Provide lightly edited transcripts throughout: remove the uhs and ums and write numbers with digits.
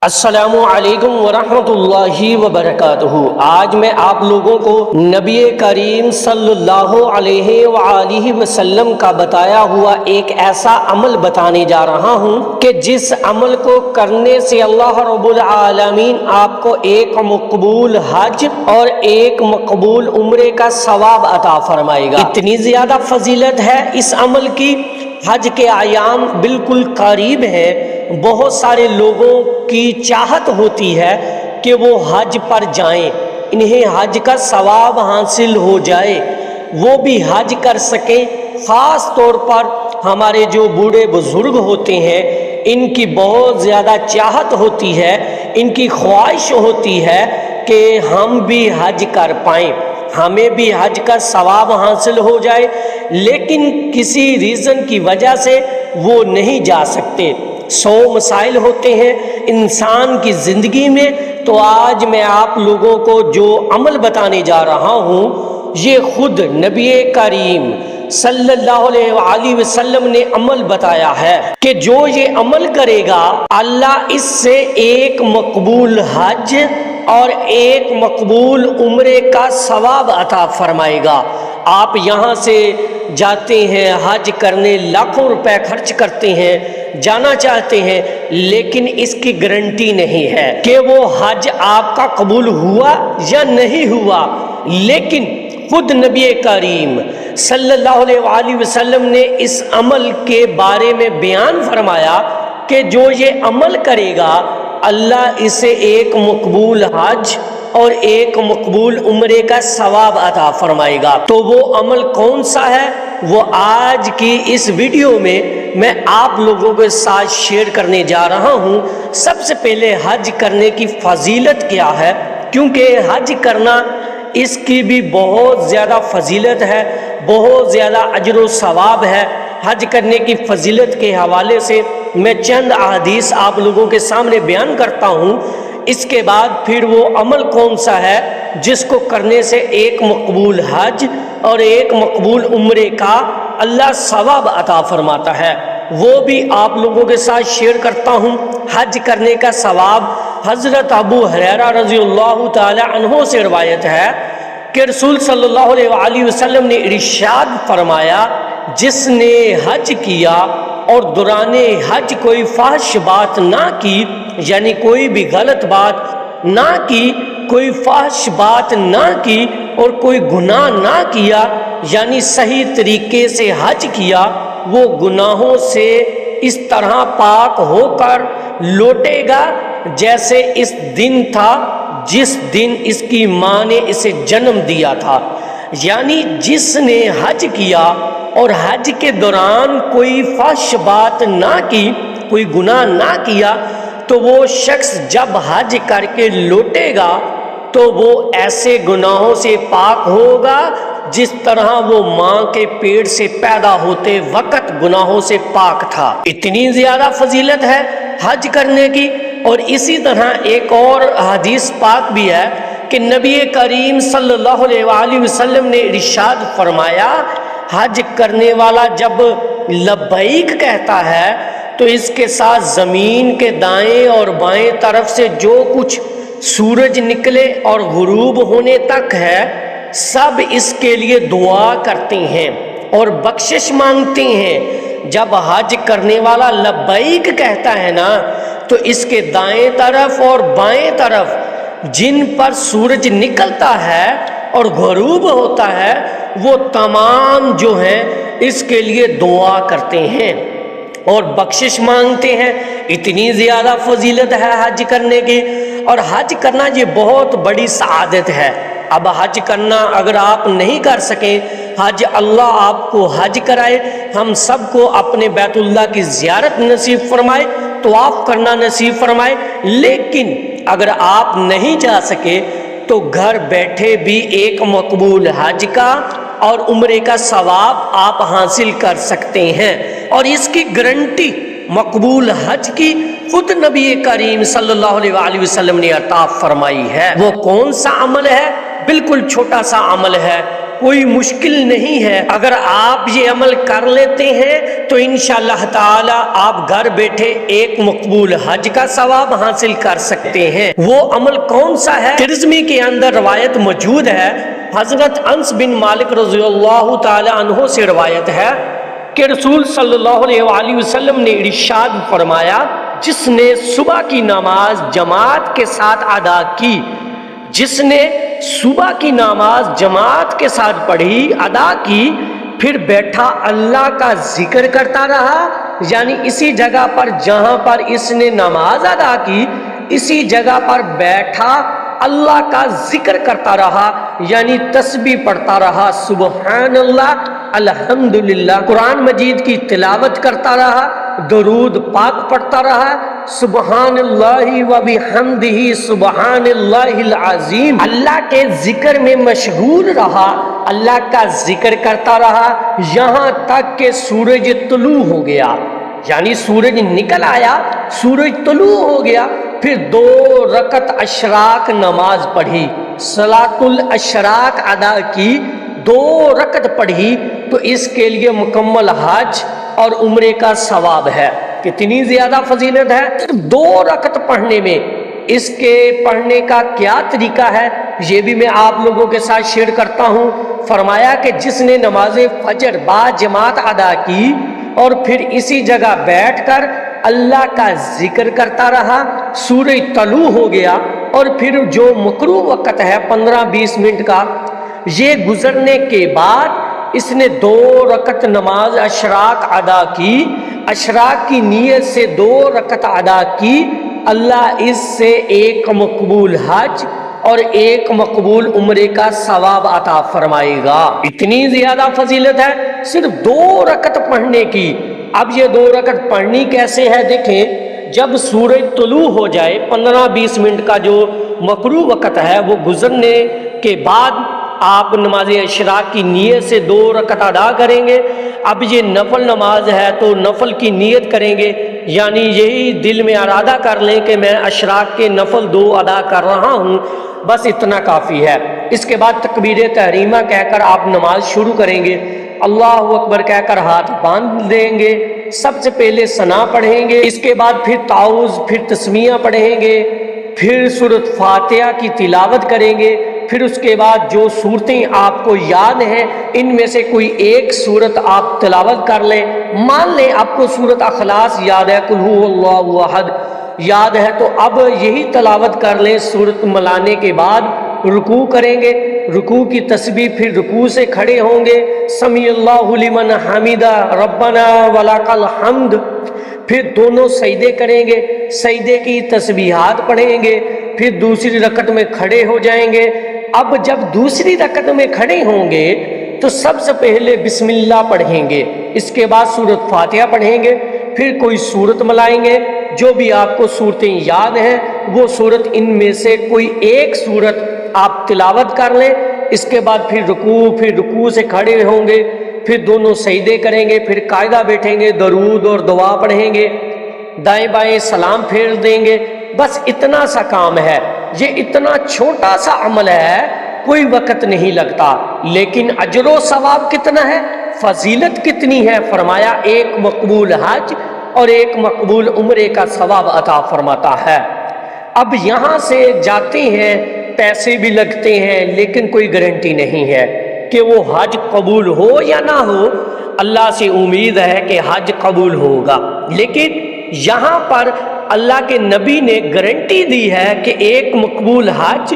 السلام علیکم ورحمۃ اللہ وبرکاتہ۔ آج میں آپ لوگوں کو نبی کریم صلی اللہ علیہ وآلہ وسلم کا بتایا ہوا ایک ایسا عمل بتانے جا رہا ہوں کہ جس عمل کو کرنے سے اللہ رب العالمین آپ کو ایک مقبول حج اور ایک مقبول عمرے کا ثواب عطا فرمائے گا۔ اتنی زیادہ فضیلت ہے اس عمل کی۔ حج کے ایام بالکل قریب ہے۔ بہت سارے لوگوں کی چاہت ہوتی ہے کہ وہ حج پر جائیں، انہیں حج کا ثواب حاصل ہو جائے، وہ بھی حج کر سکیں۔ خاص طور پر ہمارے جو بوڑھے بزرگ ہوتے ہیں، ان کی بہت زیادہ چاہت ہوتی ہے، ان کی خواہش ہوتی ہے کہ ہم بھی حج کر پائیں، ہمیں بھی حج کا ثواب حاصل ہو جائے، لیکن کسی ریزن کی وجہ سے وہ نہیں جا سکتے۔ 100 مسائل ہوتے ہیں انسان کی زندگی میں، تو آج میں آپ لوگوں کو جو عمل بتانے جا رہا ہوں، یہ خود نبی کریم صلی اللہ علیہ وآلہ وسلم نے عمل بتایا ہے کہ جو یہ عمل کرے گا، اللہ اس سے ایک مقبول حج اور ایک مقبول عمرے کا ثواب عطا فرمائے گا۔ آپ یہاں سے جاتے ہیں حج کرنے، لاکھوں روپے خرچ کرتے ہیں، جانا چاہتے ہیں، لیکن اس کی گارنٹی نہیں ہے کہ وہ حج آپ کا قبول ہوا یا نہیں ہوا۔ لیکن خود نبی کریم صلی اللہ علیہ وآلہ وسلم نے اس عمل کے بارے میں بیان فرمایا کہ جو یہ عمل کرے گا، اللہ اسے ایک مقبول حج اور ایک مقبول عمرے کا ثواب عطا فرمائے گا۔ تو وہ عمل کون سا ہے، وہ آج کی اس ویڈیو میں آپ لوگوں کے ساتھ شیئر کرنے جا رہا ہوں۔ سب سے پہلے حج کرنے کی فضیلت کیا ہے، کیونکہ حج کرنا اس کی بھی بہت زیادہ فضیلت ہے، بہت زیادہ اجر و ثواب ہے۔ حج کرنے کی فضیلت کے حوالے سے میں چند احادیث آپ لوگوں کے سامنے بیان کرتا ہوں، اس کے بعد پھر وہ عمل کون سا ہے جس کو کرنے سے ایک مقبول حج اور ایک مقبول عمرے کا اللہ ثواب عطا فرماتا ہے، وہ بھی آپ لوگوں کے ساتھ شیئر کرتا ہوں۔ حج کرنے کا ثواب حضرت ابو ہریرہ رضی اللہ تعالی عنہ سے روایت ہے کہ رسول صلی اللہ علیہ وآلہ وسلم نے ارشاد فرمایا، جس نے حج کیا اور دوران حج کوئی فحش بات نہ کی، یعنی کوئی بھی غلط بات نہ کی، کوئی فحش بات نہ کی اور کوئی گناہ نہ کیا، یعنی صحیح طریقے سے حج کیا، وہ گناہوں سے اس طرح پاک ہو کر لوٹے گا جیسے اس دن تھا جس دن اس کی ماں نے اسے جنم دیا تھا۔ یعنی جس نے حج کیا اور حج کے دوران کوئی فحش بات نہ کی، کوئی گناہ نہ کیا، تو وہ شخص جب حج کر کے لوٹے گا تو وہ ایسے گناہوں سے پاک ہوگا جس طرح وہ ماں کے پیٹ سے پیدا ہوتے وقت گناہوں سے پاک تھا۔ اتنی زیادہ فضیلت ہے حج کرنے کی۔ اور اسی طرح ایک اور حدیث پاک بھی ہے کہ نبی کریم صلی اللہ علیہ وآلہ وسلم نے ارشاد فرمایا، حج کرنے والا جب لبیک کہتا ہے تو اس کے ساتھ زمین کے دائیں اور بائیں طرف سے جو کچھ سورج نکلے اور غروب ہونے تک ہے، سب اس کے لیے دعا کرتے ہیں اور بخشش مانگتے ہیں۔ جب حج کرنے والا لبیک کہتا ہے نا، تو اس کے دائیں طرف اور بائیں طرف جن پر سورج نکلتا ہے اور غروب ہوتا ہے، وہ تمام جو ہیں اس کے لیے دعا کرتے ہیں اور بخشش مانگتے ہیں۔ اتنی زیادہ فضیلت ہے حج کرنے کی، اور حج کرنا یہ بہت بڑی سعادت ہے۔ اب حج کرنا اگر آپ نہیں کر سکیں، حج اللہ آپ کو حج کرائے، ہم سب کو اپنے بیت اللہ کی زیارت نصیب فرمائے، طواف کرنا نصیب فرمائے، لیکن اگر آپ نہیں جا سکے تو گھر بیٹھے بھی ایک مقبول حج کا اور عمرے کا ثواب آپ حاصل کر سکتے ہیں۔ اور اس کی گارنٹی مقبول حج کی خود نبی کریم صلی اللہ علیہ وآلہ وسلم نے عطا فرمائی ہے۔ وہ کون سا عمل ہے؟ بالکل چھوٹا سا عمل ہے، کوئی مشکل نہیں ہے، اگر آپ یہ عمل کر لیتے ہیں تو انشاءاللہ تعالی آپ گھر بیٹھے ایک مقبول حج کا ثواب حاصل کر سکتے ہیں۔ وہ عمل کون سا ہے؟ ترمذی کے اندر روایت موجود ہے، حضرت انس بن مالک رضی اللہ تعالی عنہ سے روایت ہے کہ رسول صلی اللہ علیہ وآلہ وسلم نے ارشاد فرمایا، جس نے صبح کی نماز جماعت کے ساتھ ادا کی، جس نے صبح کی نماز جماعت کے ساتھ پڑھی، ادا کی، پھر بیٹھا اللہ کا ذکر کرتا رہا، یعنی اسی جگہ پر جہاں پر اس نے نماز ادا کی، اسی جگہ پر بیٹھا اللہ کا ذکر کرتا رہا، یعنی تسبیح پڑھتا رہا، سبحان اللہ، الحمدللہ، قرآن مجید کی تلاوت کرتا رہا، درود پاک پڑھتا رہا، سبحان اللہ و بحمدہ سبحان اللہ العظیم، اللہ کے ذکر میں مشغول رہا، اللہ کا ذکر کرتا رہا یہاں تک کہ سورج طلوع ہو گیا، یعنی سورج نکل آیا، سورج طلوع ہو گیا، پھر 2 رکعت اشراق نماز پڑھی، صلاۃ الاشراق ادا کی، 2 رکعت پڑھی، تو اس کے لیے مکمل حج اور عمرے کا ثواب ہے۔ کتنی زیادہ فضیلت ہے صرف 2 رکعت پڑھنے میں۔ اس کے پڑھنے کا کیا طریقہ ہے یہ بھی میں آپ لوگوں کے ساتھ شیئر کرتا ہوں۔ فرمایا کہ جس نے نماز فجر با جماعت ادا کی اور پھر اسی جگہ بیٹھ کر اللہ کا ذکر کرتا رہا، سورج طلوع ہو گیا، اور پھر جو مکروہ وقت ہے 15-20 منٹ کا، یہ گزرنے کے بعد اس نے 2 رکعت نماز اشراق ادا کی، اشراق کی نیت سے 2 رکعت ادا کی، اللہ اس سے ایک مقبول حج اور ایک مقبول عمرے کا ثواب عطا فرمائے گا۔ اتنی زیادہ فضیلت ہے صرف 2 رکعت پڑھنے کی۔ اب یہ 2 رکعت پڑھنی کیسے ہے دیکھیں، جب سورج طلوع ہو جائے 15-20 منٹ کا جو مکروہ وقت ہے وہ گزرنے کے بعد آپ نماز اشراق کی نیت سے 2 رکعت ادا کریں گے۔ اب یہ نفل نماز ہے تو نفل کی نیت کریں گے، یعنی یہی دل میں ارادہ کر لیں کہ میں اشراق کے نفل 2 ادا کر رہا ہوں، بس اتنا کافی ہے۔ اس کے بعد تکبیر تحریمہ کہہ کر آپ نماز شروع کریں گے، اللہ اکبر کہہ کر ہاتھ باندھ دیں گے، سب سے پہلے ثنا پڑھیں گے، اس کے بعد پھر تعوذ، پھر تسمیہ پڑھیں گے، پھر سورۃ فاتحہ کی تلاوت کریں گے، پھر اس کے بعد جو صورتیں آپ کو یاد ہیں ان میں سے کوئی ایک صورت آپ تلاوت کر لیں۔ مان لیں آپ کو سورۃ اخلاص یاد ہے، قل هو اللہ احد یاد ہے، تو اب یہی تلاوت کر لیں۔ سورت ملانے کے بعد رکوع کریں گے، رکوع کی تسبیح، پھر رکوع سے کھڑے ہوں گے، سمیع اللہ لمن حمیدہ ربنا ولک الحمد، پھر دونوں سجدے کریں گے، سجدے کی تسبیحات پڑھیں گے، پھر دوسری رکعت میں کھڑے ہو جائیں گے۔ اب جب دوسری رکعت میں کھڑے ہوں گے تو سب سے پہلے بسم اللہ پڑھیں گے، اس کے بعد سورۃ فاتحہ پڑھیں گے، پھر کوئی سورت ملائیں گے، جو بھی آپ کو صورتیں یاد ہیں وہ صورت، ان میں سے کوئی ایک صورت آپ تلاوت کر لیں، اس کے بعد پھر رکوع سے کھڑے ہوں گے، پھر دونوں سجدے کریں گے، پھر قاعدہ بیٹھیں گے، درود اور دعا پڑھیں گے، دائیں بائیں سلام پھیر دیں گے، بس اتنا سا کام ہے۔ یہ اتنا چھوٹا سا عمل ہے، کوئی وقت نہیں لگتا، لیکن اجر و ثواب کتنا ہے، فضیلت کتنی ہے۔ فرمایا ایک مقبول حج اور ایک مقبول عمرے کا ثواب عطا فرماتا ہے۔ اب یہاں سے جاتے ہیں، پیسے بھی لگتے ہیں، لیکن کوئی گارنٹی نہیں ہے کہ وہ حج قبول ہو یا نہ ہو۔ اللہ سے امید ہے کہ حج قبول ہوگا، لیکن یہاں پر اللہ کے نبی نے گارنٹی دی ہے کہ ایک مقبول حج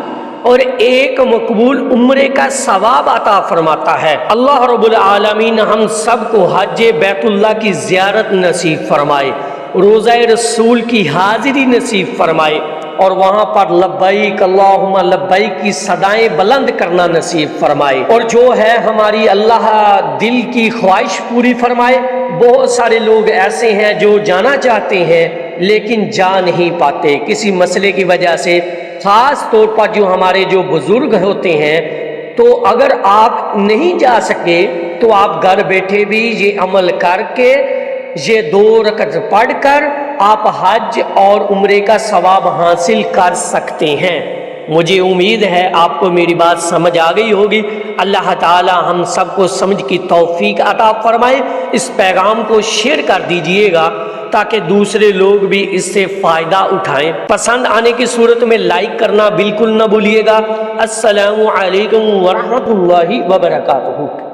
اور ایک مقبول عمرے کا ثواب عطا فرماتا ہے۔ اللہ رب العالمین ہم سب کو حج بیت اللہ کی زیارت نصیب فرمائے، روضہ رسول کی حاضری نصیب فرمائے، اور وہاں پر لبیک اللہم لبیک کی صدائیں بلند کرنا نصیب فرمائے، اور جو ہے ہماری اللہ دل کی خواہش پوری فرمائے۔ بہت سارے لوگ ایسے ہیں جو جانا چاہتے ہیں لیکن جا نہیں پاتے کسی مسئلے کی وجہ سے، خاص طور پر جو ہمارے جو بزرگ ہوتے ہیں، تو اگر آپ نہیں جا سکے تو آپ گھر بیٹھے بھی یہ عمل کر کے، یہ 2 رکعت پڑھ کر آپ حج اور عمرے کا ثواب حاصل کر سکتے ہیں۔ مجھے امید ہے آپ کو میری بات سمجھ آ گئی ہوگی۔ اللہ تعالی ہم سب کو سمجھ کی توفیق عطا فرمائے۔ اس پیغام کو شیئر کر دیجئے گا تاکہ دوسرے لوگ بھی اس سے فائدہ اٹھائیں۔ پسند آنے کی صورت میں لائک کرنا بالکل نہ بھولیے گا۔ السلام علیکم ورحمۃ اللہ وبرکاتہ۔